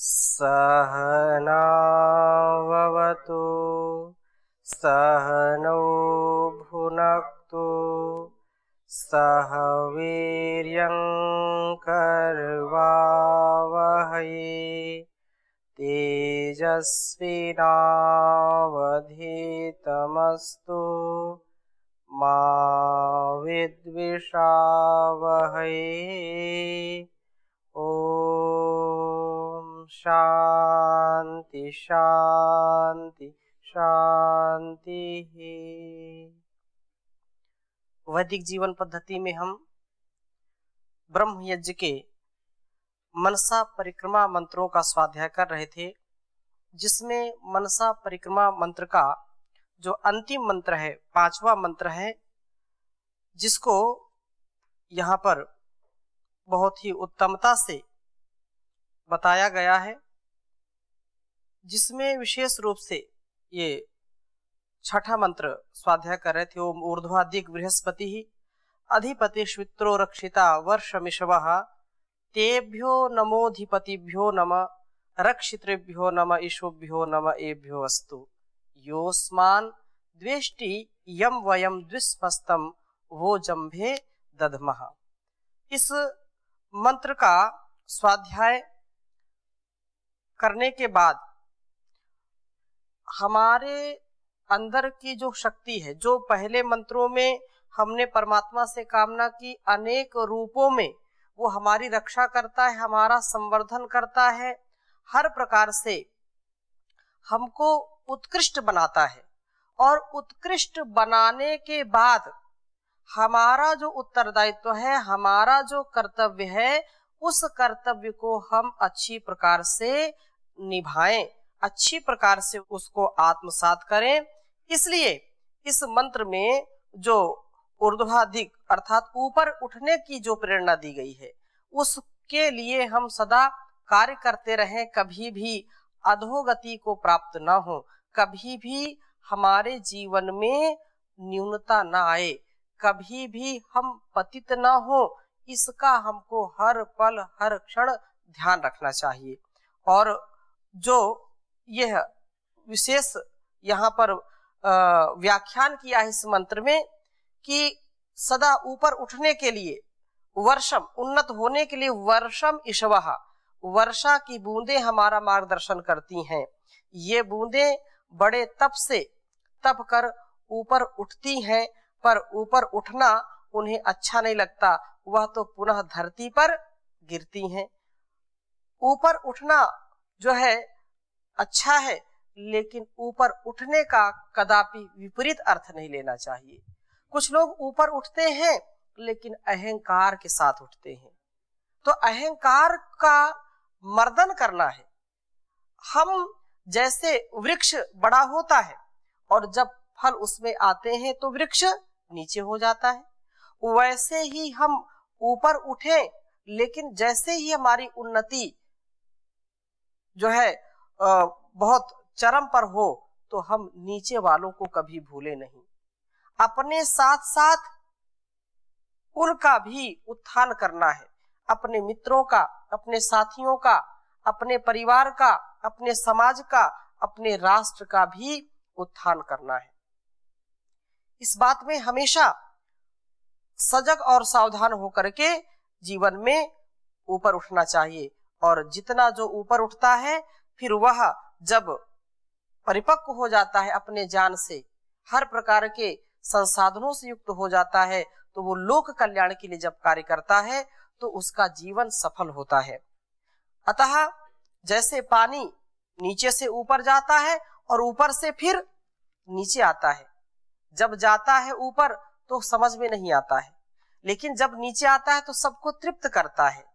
सहनाववतु सहनौ भुनक्तु सह वीर्यं करवावहै तेजस्विनावधीतमस्तु मा विद्विषावहै। ओम शांति शांति शांति। वैदिक जीवन पद्धति में हम ब्रह्म यज्ञ के मनसा परिक्रमा मंत्रों का स्वाध्याय कर रहे थे, जिसमें मनसा परिक्रमा मंत्र का जो अंतिम मंत्र है, 5वां मंत्र है, जिसको यहाँ पर बहुत ही उत्तमता से बताया गया है, जिसमें विशेष रूप से ये 6ठा मंत्र स्वाध्याय कर रहे थे। ओम ऊर्ध्वादिक बृहस्पति अधिपति श्वित्रो रक्षिता वर्षमिषवः तेभ्यो नमोधिपतिभ्यो नमः रक्षितृभ्यो नमः ईशुभ्यो नमः एभ्यो अस्तु योस्मान् द्वेष्टि यम वयम द्विस्मस्तम वो जम्भे दधमः। इस मंत्र का स्वाध्याय करने के बाद हमारे अंदर की जो शक्ति है, जो पहले मंत्रों में हमने परमात्मा से कामना की अनेक रूपों में, वो हमारी रक्षा करता है, हमारा संवर्धन करता है, हर प्रकार से हमको उत्कृष्ट बनाता है। और उत्कृष्ट बनाने के बाद हमारा जो उत्तरदायित्व है, हमारा जो कर्तव्य है, उस कर्तव्य को हम अच्छी प्रकार से निभाएं, अच्छी प्रकार से उसको आत्मसात करें। इसलिए इस मंत्र में जो ऊर्ध्वाधिक अर्थात ऊपर उठने की जो प्रेरणा दी गई है, उसके लिए हम सदा कार्य करते रहें, कभी भी अधोगति को प्राप्त न हो, कभी भी हमारे जीवन में न्यूनता न आए, कभी भी हम पतित न हो, इसका हमको हर पल हर क्षण ध्यान रखना चाहिए। और जो यह विशेष यहाँ पर व्याख्यान किया है इस मंत्र में कि सदा ऊपर उठने के लिए वर्षम, उन्नत होने के लिए वर्षम ईशवः, वर्षा की बूंदें हमारा मार्गदर्शन करती हैं। ये बूंदें बड़े तप से तप कर ऊपर उठती हैं, पर ऊपर उठना उन्हें अच्छा नहीं लगता, वह तो पुनः धरती पर गिरती हैं। ऊपर उठना जो है अच्छा है, लेकिन ऊपर उठने का कदापि विपरीत अर्थ नहीं लेना चाहिए। कुछ लोग ऊपर उठते हैं लेकिन अहंकार के साथ उठते हैं, तो अहंकार का मर्दन करना है। हम जैसे वृक्ष बड़ा होता है और जब फल उसमें आते हैं तो वृक्ष नीचे हो जाता है, वैसे ही हम ऊपर उठे, लेकिन जैसे ही हमारी उन्नति जो है बहुत चरम पर हो, तो हम नीचे वालों को कभी भूले नहीं, अपने साथ साथ उनका भी उत्थान करना है, अपने मित्रों का, अपने साथियों का, अपने परिवार का, अपने समाज का, अपने राष्ट्र का भी उत्थान करना है। इस बात में हमेशा सजग और सावधान होकर के जीवन में ऊपर उठना चाहिए। और जितना जो ऊपर उठता है, फिर वह जब परिपक्व हो जाता है, अपने ज्ञान से हर प्रकार के संसाधनों से युक्त हो जाता है, तो वो लोक कल्याण के लिए जब कार्य करता है तो उसका जीवन सफल होता है। अतः जैसे पानी नीचे से ऊपर जाता है और ऊपर से फिर नीचे आता है, जब जाता है ऊपर तो समझ में नहीं आता है, लेकिन जब नीचे आता है तो सबको तृप्त करता है,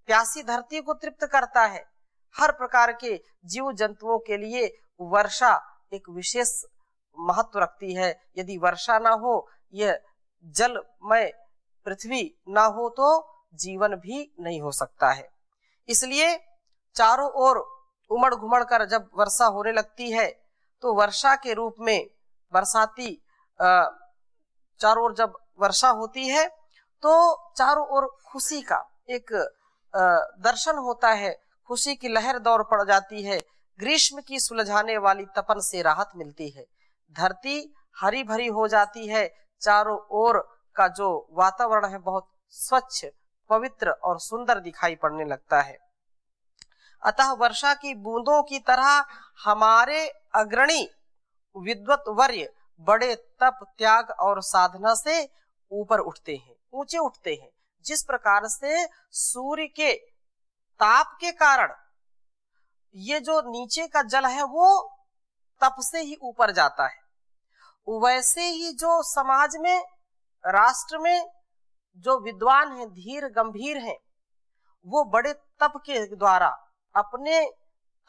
प्यासी धरती को तृप्त करता है। हर प्रकार के जीव जंतुओं के लिए वर्षा एक विशेष महत्व रखती है। यदि वर्षा ना हो, यह जलमय पृथ्वी ना हो, तो जीवन भी नहीं हो सकता है। इसलिए चारों ओर उमड़ घुमड़ कर जब वर्षा होने लगती है, तो वर्षा के रूप में बरसाती चारों ओर जब वर्षा होती है तो चारों ओर खुशी का एक दर्शन होता है, खुशी की लहर दौड़ पड़ जाती है। ग्रीष्म की सुलझाने वाली तपन से राहत मिलती है। धरती हरी भरी हो जाती है। चारों ओर का जो वातावरण है बहुत स्वच्छ, पवित्र और सुंदर दिखाई पड़ने लगता है। अतः वर्षा की बूंदों की तरह हमारे अग्रणी विद्वत वर्य बड़े तप, त्याग और साधना से ऊपर उठते हैं, ऊंचे उठते हैं। जिस प्रकार से सूर्य के ताप के कारण ये जो नीचे का जल है वो तप से ही ऊपर जाता है, वैसे ही जो समाज में, राष्ट्र में जो विद्वान हैं, धीर गंभीर हैं, वो बड़े तप के द्वारा अपने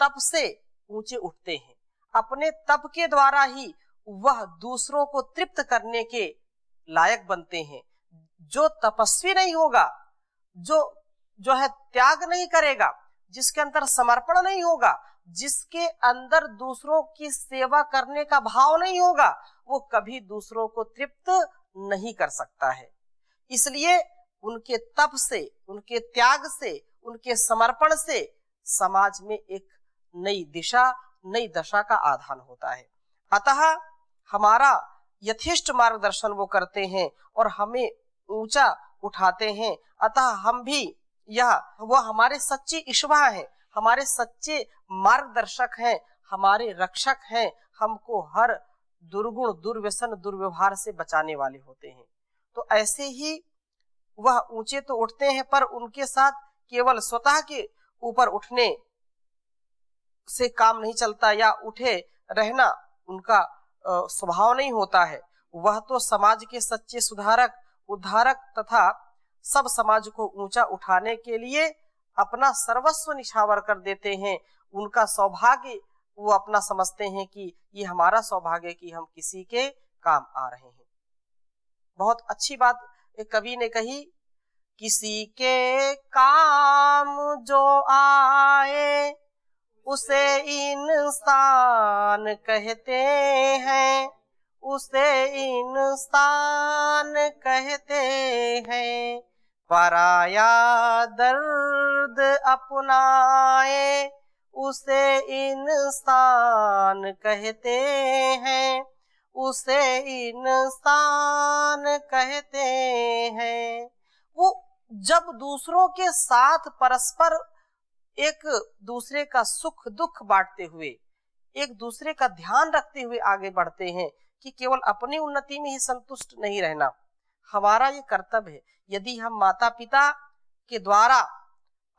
तप से ऊंचे उठते हैं। अपने तप के द्वारा ही वह दूसरों को तृप्त करने के लायक बनते हैं। जो तपस्वी नहीं होगा, जो है त्याग नहीं करेगा, जिसके अंदर समर्पण नहीं होगा, जिसके अंदर दूसरों की सेवा करने का भाव नहीं होगा, वो कभी दूसरों को तृप्त नहीं कर सकता है। इसलिए उनके तप से, उनके त्याग से, उनके समर्पण से समाज में एक नई दिशा, नई दशा का आधान होता है। अतः हमारा यथेष्ट मार्गदर्शन वो करते हैं और हमें ऊंचा उठाते हैं। अतः हम भी वो हमारे सच्चे ईश्वा हैं, हमारे सच्चे मार्गदर्शक हैं, हमारे रक्षक हैं, हमको हर दुर्गुण, दुर्व्यसन, दुर्व्यवहार से बचाने वाले होते हैं। तो ऐसे ही वह ऊंचे तो उठते हैं, पर उनके साथ केवल स्वतः के ऊपर उठने से काम नहीं चलता या उठे रहना उनका स्वभाव नहीं होता है। वह तो समाज के सच्चे सुधारक, उद्धारक तथा सब समाज को ऊंचा उठाने के लिए अपना सर्वस्व निछावर कर देते हैं। उनका सौभाग्य वो अपना समझते हैं कि ये हमारा सौभाग्य कि हम किसी के काम आ रहे हैं। बहुत अच्छी बात एक कवि ने कही, किसी के काम जो आए उसे इंसान कहते हैं, उसे इंसान कहते हैं। पराया दर्द अपनाए उसे इंसान कहते हैं, उसे इंसान कहते हैं। वो जब दूसरों के साथ परस्पर एक दूसरे का सुख दुख बांटते हुए, एक दूसरे का ध्यान रखते हुए आगे बढ़ते हैं कि केवल अपनी उन्नति में ही संतुष्ट नहीं रहना। हमारा ये कर्तव्य है। यदि हम माता पिता के द्वारा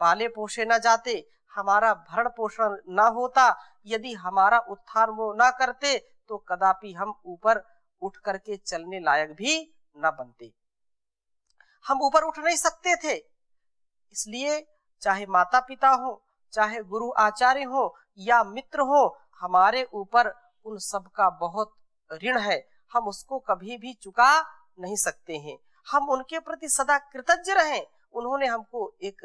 पाले पोषे न जाते, हमारा भरण पोषण न होता, यदि हमारा उत्थान वो न करते, तो कदापि हम ऊपर उठ करके चलने लायक भी न बनते। हम ऊपर उठ नहीं सकते थे। इसलिए चाहे माता पिता हो, चाहे गुरु आचार्य हो या मित्र हो, हमारे ऊपर उन सब का बहुत ऋण है। हम उसको कभी भी चुका नहीं सकते हैं। हम उनके प्रति सदा कृतज्ञ रहें। उन्होंने हमको एक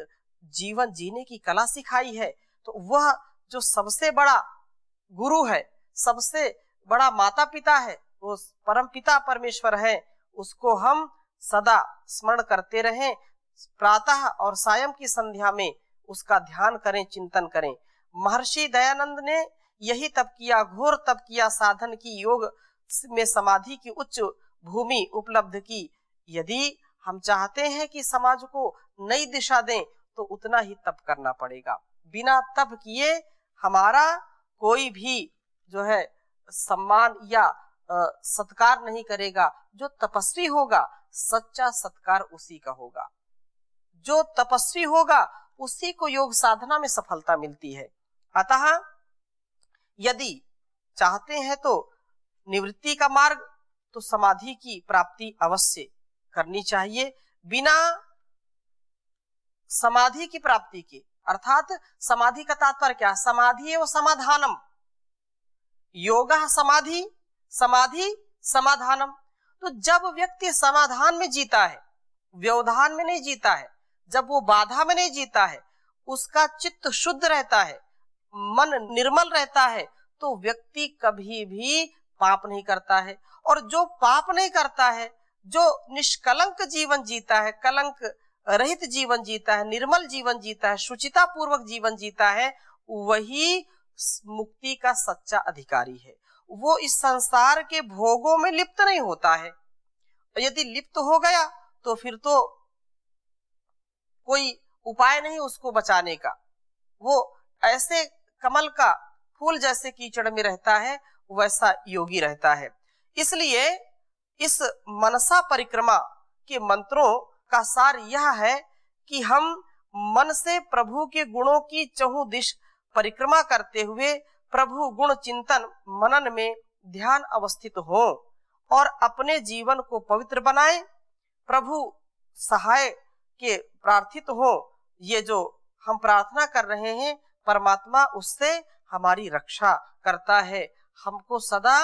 जीवन जीने की कला सिखाई है। तो वह जो सबसे बड़ा गुरु है, सबसे बड़ा माता पिता है, वो परम पिता परमेश्वर है। उसको हम सदा स्मरण करते रहें। प्रातः और सायं की संध्या में उसका ध्यान करें, चिंतन करें। महर्षि दयानंद ने यही तप किया, घोर तप किया, साधन की, योग में समाधि की उच्च भूमि उपलब्ध की। यदि हम चाहते हैं कि समाज को नई दिशा दें, तो उतना ही तप करना पड़ेगा। बिना तप किए हमारा कोई भी जो है सम्मान या सत्कार नहीं करेगा। जो तपस्वी होगा, सच्चा सत्कार उसी का होगा। जो तपस्वी होगा उसी को योग साधना में सफलता मिलती है। अतः यदि चाहते हैं तो निवृत्ति का मार्ग, तो समाधि की प्राप्ति अवश्य करनी चाहिए। बिना समाधि की प्राप्ति के, अर्थात समाधि का तात्पर्य क्या? समाधि एवं समाधानम, योगा समाधि, समाधि समाधानम। तो जब व्यक्ति समाधान में जीता है, व्यवधान में नहीं जीता है, जब वो बाधा में नहीं जीता है, उसका चित्त शुद्ध रहता है, मन निर्मल रहता है, तो व्यक्ति कभी भी पाप नहीं करता है। और जो पाप नहीं करता है, जो निष्कलंक जीवन जीता है, कलंक रहित जीवन जीता है, निर्मल जीवन जीता है, शुचिता पूर्वक जीवन जीता है, वही मुक्ति का सच्चा अधिकारी है। वो इस संसार के भोगों में लिप्त नहीं होता है। यदि लिप्त हो गया तो फिर तो कोई उपाय नहीं उसको बचाने का। वो ऐसे कमल का फूल जैसे कीचड़ में रहता है, वैसा योगी रहता है। इसलिए इस मनसा परिक्रमा के मंत्रों का सार यह है कि हम मन से प्रभु के गुणों की चहुं दिश परिक्रमा करते हुए प्रभु गुण चिंतन मनन में ध्यान अवस्थित हो और अपने जीवन को पवित्र बनाए, प्रभु सहाय के प्रार्थित हो। ये जो हम प्रार्थना कर रहे हैं, परमात्मा उससे हमारी रक्षा करता है, हमको सदा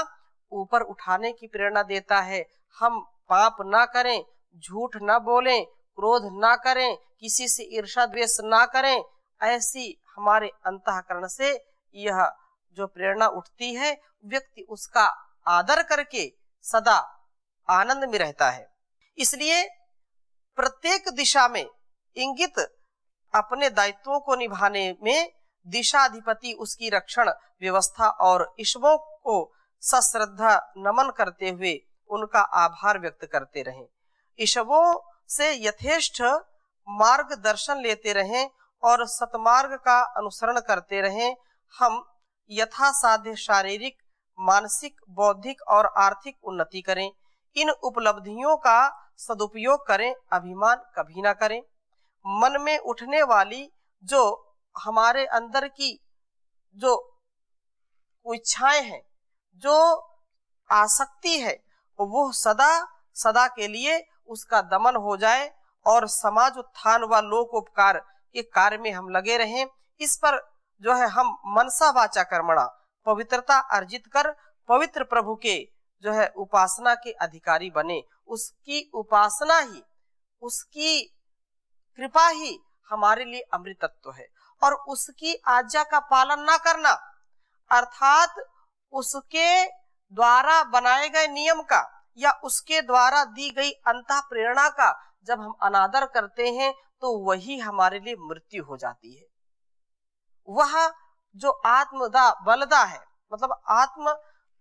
ऊपर उठाने की प्रेरणा देता है। हम पाप ना करें, झूठ ना बोलें, क्रोध ना करें, किसी से ईर्ष्या द्वेष ना करें, ऐसी हमारे अंतःकरण से यह जो प्रेरणा उठती है, व्यक्ति उसका आदर करके सदा आनंद में रहता है। इसलिए प्रत्येक दिशा में इंगित अपने दायित्वों को निभाने में दिशाधिपति उसकी रक्षण व्यवस्था और ईश्वरों को सश्रद्धा नमन करते हुए उनका आभार व्यक्त करते रहें। ईश्वरों से यथेष्ट मार्गदर्शन लेते रहें और सतमार्ग का अनुसरण करते रहें। हम यथासाध्य शारीरिक, मानसिक, बौद्धिक और आर्थिक उन्नति करें। इन उपलब्धियों का सदुपयोग करें, अभिमान कभी ना करें। मन में उठने वाली जो हमारे अंदर की जो इच्छाएं हैं, जो आसक्ति है, वो सदा सदा के लिए उसका दमन हो जाए और समाज उत्थान व लोकोपकार के कार्य में हम लगे रहें। इस पर जो है हम मनसा वाचा कर्मणा पवित्रता अर्जित कर पवित्र प्रभु के जो है उपासना के अधिकारी बने। उसकी उपासना ही, उसकी कृपा ही हमारे लिए अमृतत्व है। और उसकी आज्ञा का पालन ना करना, अर्थात उसके द्वारा बनाए गए नियम का या उसके द्वारा दी गई अंतः प्रेरणा का जब हम अनादर करते हैं तो वही हमारे लिए मृत्यु हो जाती है। वह जो आत्मदा बलदा है, मतलब आत्म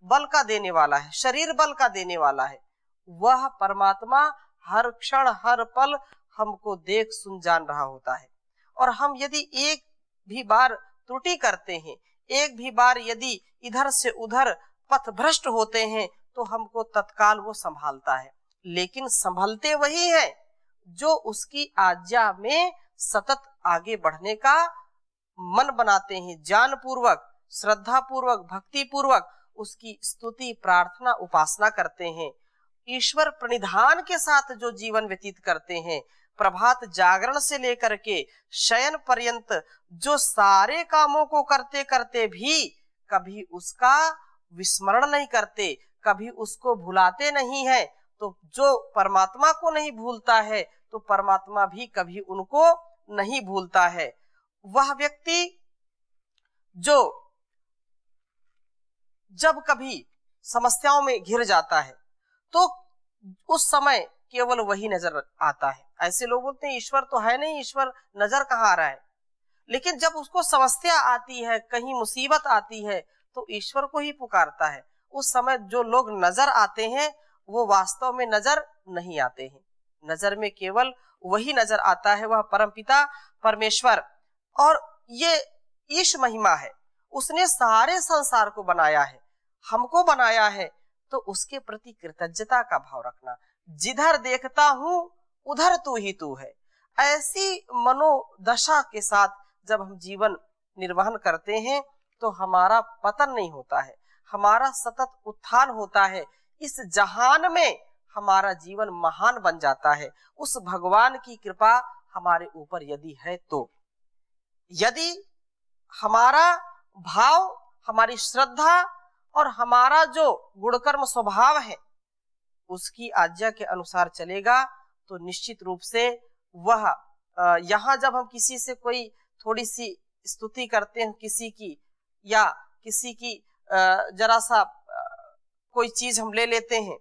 बल का देने वाला है, शरीर बल का देने वाला है, वह परमात्मा हर क्षण हर पल हमको देख सुन जान रहा होता है। और हम यदि एक भी बार त्रुटि करते हैं, एक भी बार यदि इधर से उधर पथ भ्रष्ट होते हैं, तो हमको तत्काल वो संभालता है। लेकिन संभलते वही है जो उसकी आज्ञा में सतत आगे बढ़ने का मन बनाते हैं, ज्ञान पूर्वक, श्रद्धा पूर्वक, भक्ति पूर्वक उसकी स्तुति, प्रार्थना, उपासना करते हैं। ईश्वर प्रणिधान के साथ जो जीवन व्यतीत करते हैं, प्रभात जागरण से लेकर के शयन पर्यंत जो सारे कामों को करते करते भी कभी उसका विस्मरण नहीं करते, कभी उसको भुलाते नहीं है, तो जो परमात्मा को नहीं भूलता है तो परमात्मा भी कभी उनको नहीं भूलता है। वह व्यक्ति जो जब कभी समस्याओं में घिर जाता है तो उस समय केवल वही नजर आता है। ऐसे लोग बोलते हैं ईश्वर तो है नहीं, ईश्वर नजर कहाँ आ रहा है। लेकिन जब उसको समस्या आती है, कहीं मुसीबत आती है, तो ईश्वर को ही पुकारता है। उस समय जो लोग नजर आते हैं वो वास्तव में नजर नहीं आते हैं। नजर में केवल वही नजर आता है, वह परमपिता परमेश्वर। और ये ईश महिमा है, उसने सारे संसार को बनाया है, हमको बनाया है, तो उसके प्रति कृतज्ञता का भाव रखना। जिधर देखता हूं उधर तू ही तू है, ऐसी मनोदशा के साथ जब हम जीवन निर्वहन करते हैं तो हमारा पतन नहीं होता है, हमारा सतत उत्थान होता है। इस जहान में हमारा जीवन महान बन जाता है, उस भगवान की कृपा हमारे ऊपर यदि है तो। यदि हमारा भाव, हमारी श्रद्धा और हमारा जो गुणकर्म स्वभाव है उसकी आज्ञा के अनुसार चलेगा तो निश्चित रूप से वह यहाँ जब हम किसी से कोई थोड़ी सी स्तुति करते हैं किसी की, या किसी की जरा सा कोई चीज हम ले लेते हैं,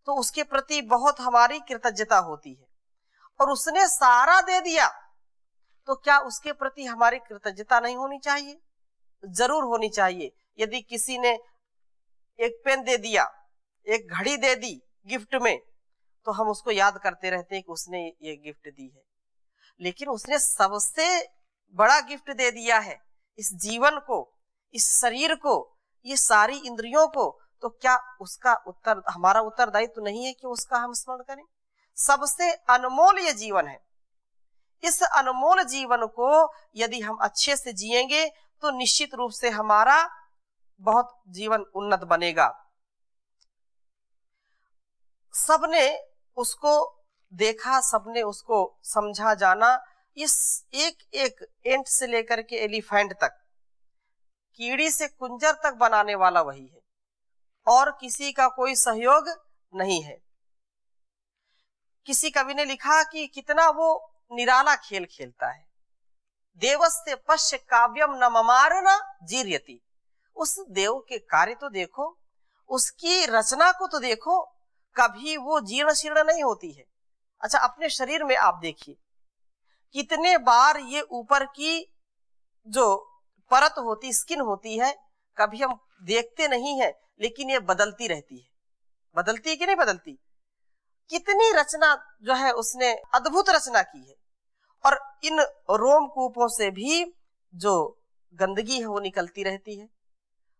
तो उसके प्रति बहुत हमारी कृतज्ञता होती है। और उसने सारा दे दिया, तो क्या उसके प्रति हमारी कृतज्ञता नहीं होनी चाहिए? जरूर होनी चाहिए। यदि किसी ने एक पेन दे दिया, एक घड़ी दे दी गिफ्ट में, तो हम उसको याद करते रहते हैं कि उसने ये गिफ्ट दी है। लेकिन उसने सबसे बड़ा गिफ्ट दे दिया है, इस जीवन को, इस शरीर को, ये सारी इंद्रियों को, तो क्या उसका उत्तर, हमारा उत्तरदायित्व तो नहीं है कि उसका हम स्मरण करें? सबसे अनमोल ये जीवन है। इस अनमोल जीवन को यदि हम अच्छे से जिएंगे तो निश्चित रूप से हमारा बहुत जीवन उन्नत बनेगा। सबने उसको देखा, सबने उसको समझा जाना। इस एक एक एंट से लेकर के एलिफेंट तक, कीड़ी से कुंजर तक बनाने वाला वही है, और किसी का कोई सहयोग नहीं है। किसी कवि ने लिखा कि कितना वो निराला खेल खेलता है। देवस्य पश्य काव्यम न ममार न जीर्यति। उस देव के कार्य तो देखो, उसकी रचना को तो देखो, कभी वो जीर्ण शीर्ण नहीं होती है। अच्छा, अपने शरीर में आप देखिए, कितने बार ये ऊपर की जो परत होती, स्किन होती है, कभी हम देखते नहीं है, लेकिन ये बदलती रहती है। बदलती है कि नहीं बदलती? कितनी रचना जो है उसने अद्भुत रचना की है। और इन रोमकूपों से भी जो गंदगी है वो निकलती रहती है,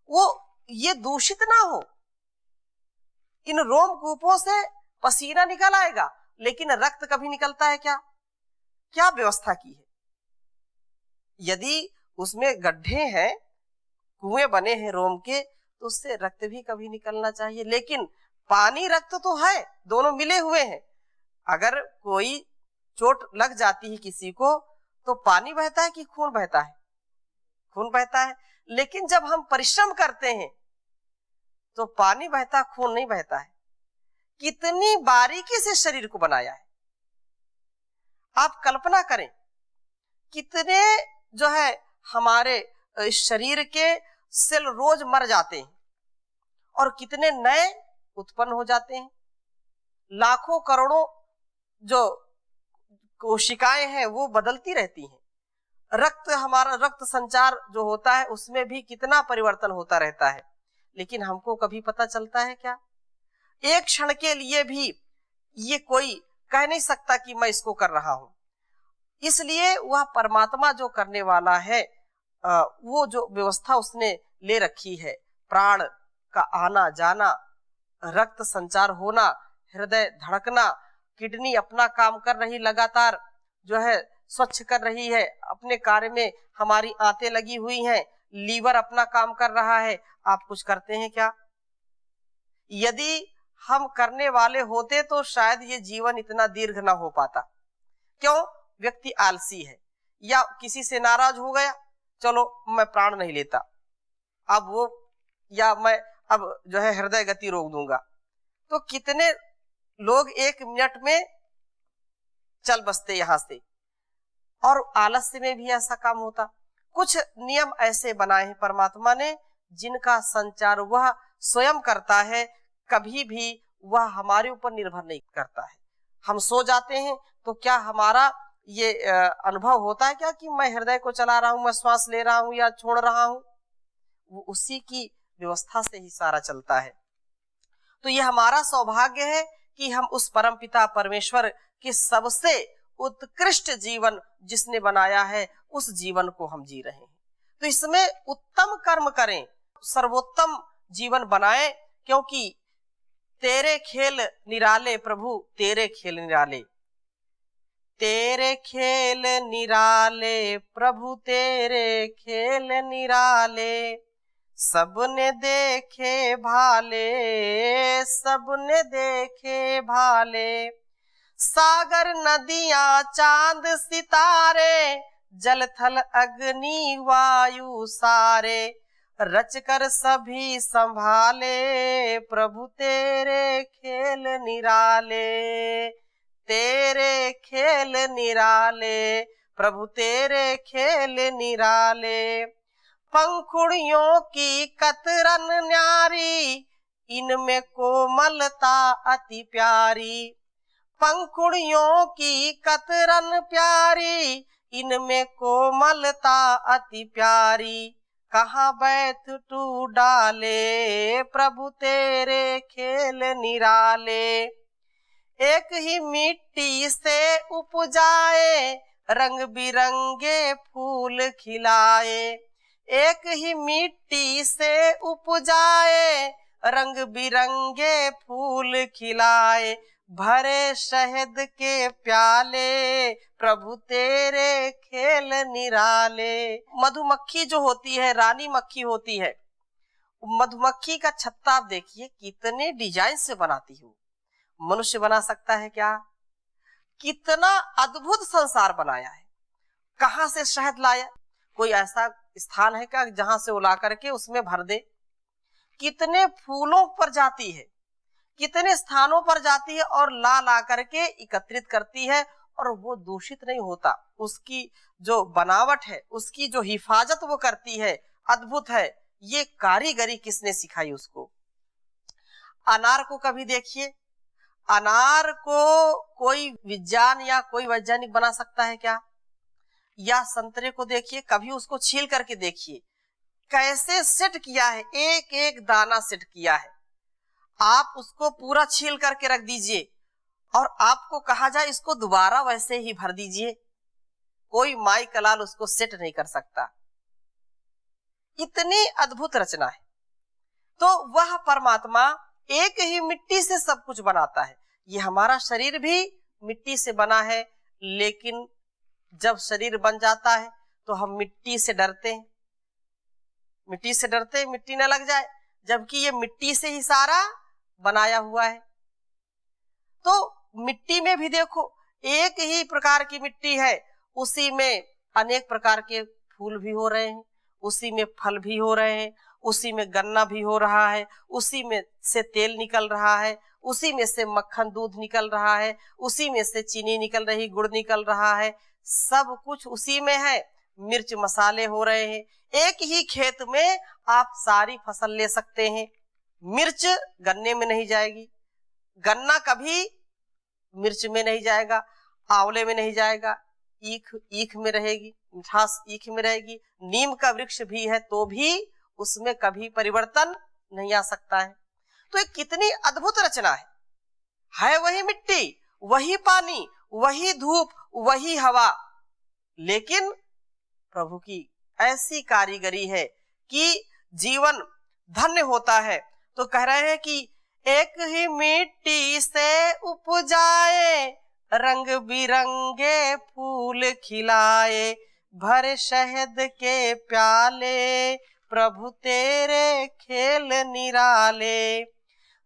वो ये दूषित ना हो। इन रोमकूपों से पसीना निकल आएगा, लेकिन रक्त कभी निकलता है क्या? क्या व्यवस्था की है? यदि उसमें गड्ढे हैं, कुएं बने हैं रोम के, तो उससे रक्त भी कभी निकलना चाहिए। लेकिन पानी रक्त तो है, दोनों मिले हुए हैं। अगर कोई चोट लग जाती है किसी को, तो पानी बहता है कि खून बहता है? खून बहता है। लेकिन जब हम परिश्रम करते हैं तो पानी बहता, खून नहीं बहता है। कितनी बारीकी से शरीर को बनाया है। आप कल्पना करें, कितने जो है हमारे शरीर के सेल रोज मर जाते हैं और कितने नए उत्पन्न हो जाते हैं। लाखों करोड़ों जो कोशिकाएं हैं वो बदलती रहती हैं। रक्त, हमारा रक्त संचार जो होता है उसमें भी कितना परिवर्तन होता रहता है, लेकिन हमको कभी पता चलता है क्या? एक क्षण के लिए भी ये कोई कह नहीं सकता कि मैं इसको कर रहा हूं। इसलिए वह परमात्मा जो करने वाला है, वो जो व्यवस्था उसने ले रखी है, प्राण का आना जाना, रक्त संचार होना, हृदय धड़कना, किडनी अपना काम कर रही, लगातार जो है स्वच्छ कर रही है, अपने कार्य में हमारी आंतें लगी हुई हैं, लीवर अपना काम कर रहा है। आप कुछ करते हैं क्या? यदि हम करने वाले होते तो शायद ये जीवन इतना दीर्घ ना हो पाता। क्यों? व्यक्ति आलसी है, या किसी से नाराज हो गया, चलो मैं प्राण नहीं लेता अब वो, या मैं अब जो है हृदय गति रोक दूंगा। तो कितने लोग एक मिनट में चल बसते यहां से, और आलस्य में भी ऐसा काम होता। कुछ नियम ऐसे बनाए हैं परमात्मा ने, जिनका संचार वह स्वयं करता है, कभी भी वह हमारे ऊपर निर्भर नहीं करता है। हम सो जाते हैं तो क्या हमारा ये अनुभव होता है क्या कि मैं हृदय को चला रहा हूं, मैं श्वास ले रहा हूं या छोड़ रहा हूं? वो उसी की व्यवस्था से ही सारा चलता है। तो ये हमारा सौभाग्य है कि हम उस परमपिता परमेश्वर के सबसे उत्कृष्ट जीवन जिसने बनाया है, उस जीवन को हम जी रहे हैं। तो इसमें उत्तम कर्म करें, सर्वोत्तम जीवन बनाएं, क्योंकि तेरे खेल निराले प्रभु, तेरे खेल निराले, तेरे खेल निराले प्रभु, तेरे खेल निराले, सबने देखे भाले, सबने देखे भाले, सागर नदियां चांद सितारे, जल थल अग्नि वायु सारे, रच कर सभी संभाले, प्रभु तेरे खेल निराले, तेरे खेल निराले प्रभु, तेरे खेल निराले, पंखुड़ियों की कतरन न्यारी, इनमें कोमलता अति प्यारी, पंखुड़ियों की कतरन प्यारी, इनमें कोमलता अति प्यारी। कहाँ बैठ तू डाले प्रभु तेरे खेल निराले। एक ही मिट्टी से उपजाए रंग बिरंगे फूल खिलाए। एक ही मिट्टी से उपजाए रंग बिरंगे फूल खिलाए। भरे शहद के प्याले प्रभु तेरे खेल निराले। मधुमक्खी जो होती है, रानी मक्खी होती है, मधुमक्खी का छत्ता आप देखिए कितने डिजाइन से बनाती है। मनुष्य बना सकता है क्या? कितना अद्भुत संसार बनाया है। कहां से शहद लाया? कोई ऐसा स्थान है क्या जहां से वो ला करके उसमें भर दे? कितने फूलों पर जाती है, कितने स्थानों पर जाती है और ला करके एकत्रित करती है, और वो दूषित नहीं होता। उसकी जो बनावट है, उसकी जो हिफाजत वो करती है, अद्भुत है। ये कारीगरी किसने सिखाई उसको? अनार को कभी देखिए, अनार को कोई विज्ञान या कोई वैज्ञानिक बना सकता है क्या? या संतरे को देखिए, कभी उसको छील करके देखिए कैसे सेट किया है, एक एक दाना सेट किया है। आप उसको पूरा छील करके रख दीजिए और आपको कहा जाए इसको दोबारा वैसे ही भर दीजिए, कोई माई कलाल उसको सेट नहीं कर सकता। इतनी अद्भुत रचना है। तो वह परमात्मा एक ही मिट्टी से सब कुछ बनाता है। ये हमारा शरीर भी मिट्टी से बना है, लेकिन जब शरीर बन जाता है तो हम मिट्टी से डरते हैं, मिट्टी से डरते हैं मिट्टी न लग जाए, जबकि ये मिट्टी से ही सारा बनाया हुआ है। तो मिट्टी में भी देखो, एक ही प्रकार की मिट्टी है, उसी में अनेक प्रकार के फूल भी हो रहे हैं, उसी में फल भी हो रहे हैं, उसी में गन्ना भी हो रहा है, उसी में से तेल निकल रहा है, उसी में से मक्खन दूध निकल रहा है, उसी में से चीनी निकल रही, गुड़ निकल रहा है, सब कुछ उसी में है। मिर्च मसाले हो रहे हैं। एक ही खेत में आप सारी फसल ले सकते हैं। मिर्च गन्ने में नहीं जाएगी, गन्ना कभी मिर्च में नहीं जाएगा, आंवले में नहीं जाएगा, ईख में रहेगी, मिठास ईख में रहेगी। नीम का वृक्ष भी है तो भी उसमें कभी परिवर्तन नहीं आ सकता है। तो ये कितनी अद्भुत रचना है वही मिट्टी, वही पानी, वही धूप, वही हवा, लेकिन प्रभु की ऐसी कारीगरी है कि जीवन धन्य होता है। तो कह रहे हैं कि एक ही मिट्टी से उपजाए रंग बिरंगे फूल खिलाए। भरे शहद के प्याले प्रभु तेरे खेल निराले।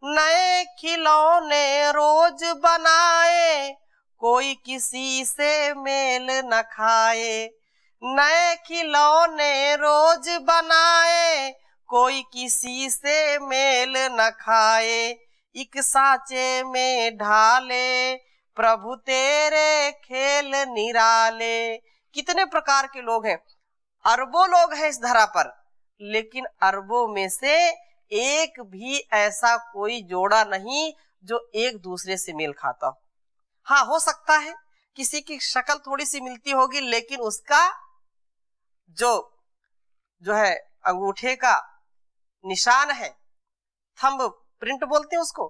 नए खिलौने रोज बनाए कोई किसी से मेल न खाए। नए खिलौने रोज बनाए कोई किसी से मेल न खाए। एक साँचे में ढाले प्रभु तेरे खेल निराले। कितने प्रकार के लोग हैं, अरबों लोग हैं इस धरा पर, लेकिन अरबों में से एक भी ऐसा कोई जोड़ा नहीं जो एक दूसरे से मेल खाता हो। हाँ, हो सकता है किसी की शक्ल थोड़ी सी मिलती होगी, लेकिन उसका जो है अंगूठे का निशान है, थंब प्रिंट बोलते हैं उसको,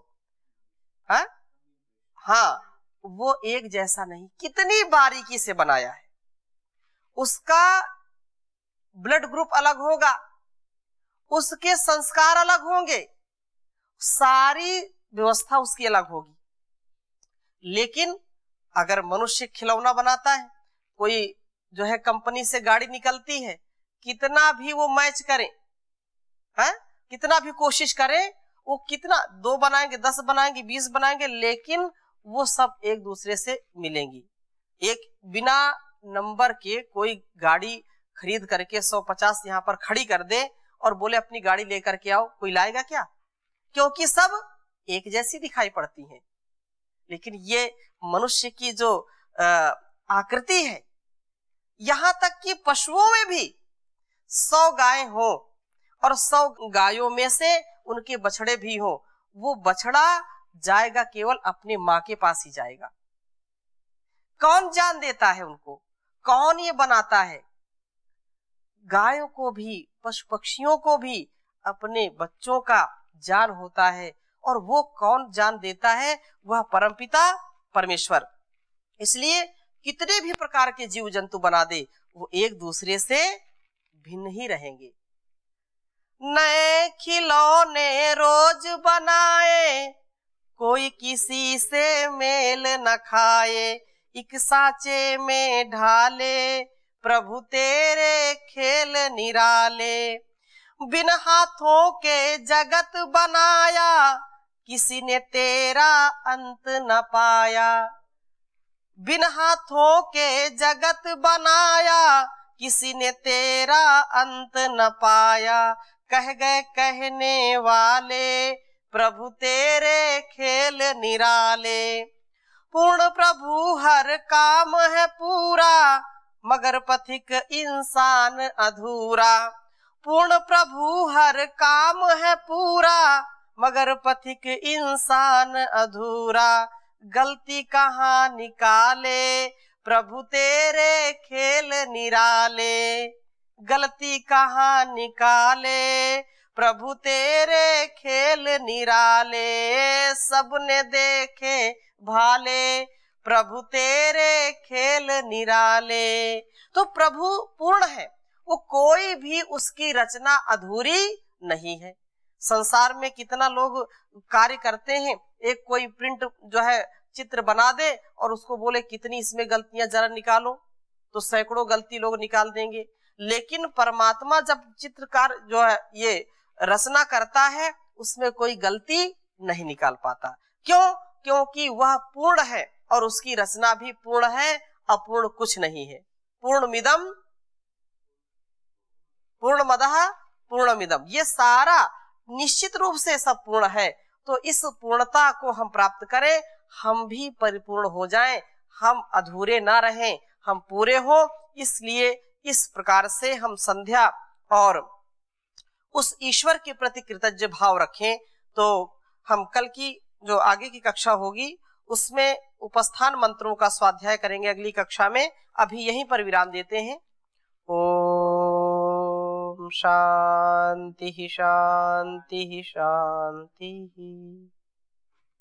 हाँ, वो एक जैसा नहीं। कितनी बारीकी से बनाया है। उसका ब्लड ग्रुप अलग होगा, उसके संस्कार अलग होंगे, सारी व्यवस्था उसकी अलग होगी। लेकिन अगर मनुष्य खिलौना बनाता है, कोई जो है कंपनी से गाड़ी निकलती है, कितना भी वो मैच करे, कितना भी कोशिश करे, वो कितना 2 बनाएंगे, 10 बनाएंगे, 20 बनाएंगे, लेकिन वो सब एक दूसरे से मिलेंगी। एक बिना नंबर के कोई गाड़ी खरीद करके 150 यहाँ पर खड़ी कर दे और बोले अपनी गाड़ी लेकर के आओ, कोई लाएगा क्या? क्योंकि सब एक जैसी दिखाई पड़ती हैं। लेकिन ये मनुष्य की जो आकृति है, यहाँ तक कि पशुओं में भी 100 गाय हो और 100 गायों में से उनके बछड़े भी हो, वो बछड़ा जाएगा केवल अपने माँ के पास ही जाएगा। कौन जान देता है उनको, कौन ये बनाता है? गायों को भी, पशु पक्षियों को भी अपने बच्चों का जान होता है, और वो कौन जान देता है? वह परमपिता परमेश्वर। इसलिए कितने भी प्रकार के जीव जंतु बना दे, वो एक दूसरे से भिन्न ही रहेंगे। नए खिलौने रोज बनाए, कोई किसी से मेल न खाए, एक सांचे में ढाले, प्रभु तेरे खेल निराले। बिन हाथों के जगत बनाया, किसी ने तेरा अंत न पाया। बिन हाथों के जगत बनाया, किसी ने तेरा अंत न पाया। कह गए कहने वाले, प्रभु तेरे खेल निराले। पूर्ण प्रभु हर काम है पूरा, मगर पथिक इंसान अधूरा। पूर्ण प्रभु हर काम है पूरा, मगर पथिक इंसान अधूरा। गलती कहाँ निकाले, प्रभु तेरे खेल निराले। गलती कहाँ निकाले, प्रभु तेरे खेल निराले। सबने देखे भाले, प्रभु तेरे खेल निराले। तो प्रभु पूर्ण है, वो कोई भी उसकी रचना अधूरी नहीं है। संसार में कितना लोग कार्य करते हैं, एक कोई प्रिंट जो है चित्र बना दे और उसको बोले कितनी इसमें गलतियां जरा निकालो, तो सैकड़ों गलती लोग निकाल देंगे। लेकिन परमात्मा जब चित्रकार जो है ये रचना करता है, उसमें कोई गलती नहीं निकाल पाता। क्यों? क्योंकि वह पूर्ण है और उसकी रचना भी पूर्ण है, अपूर्ण कुछ नहीं है। पूर्णमिदं पूर्णमदः पूर्णमिदं, ये सारा निश्चित रूप से सब पूर्ण है। तो इस पूर्णता को हम प्राप्त करें, हम भी परिपूर्ण हो जाएं, हम अधूरे ना रहें, हम पूरे हो। इसलिए इस प्रकार से हम संध्या और उस ईश्वर के प्रति कृतज्ञ भाव रखें। तो हम कल की जो आगे की कक्षा होगी उसमें उपस्थान मंत्रों का स्वाध्याय करेंगे अगली कक्षा में। अभी यहीं पर विराम देते हैं। ओम शांति शांति शांति।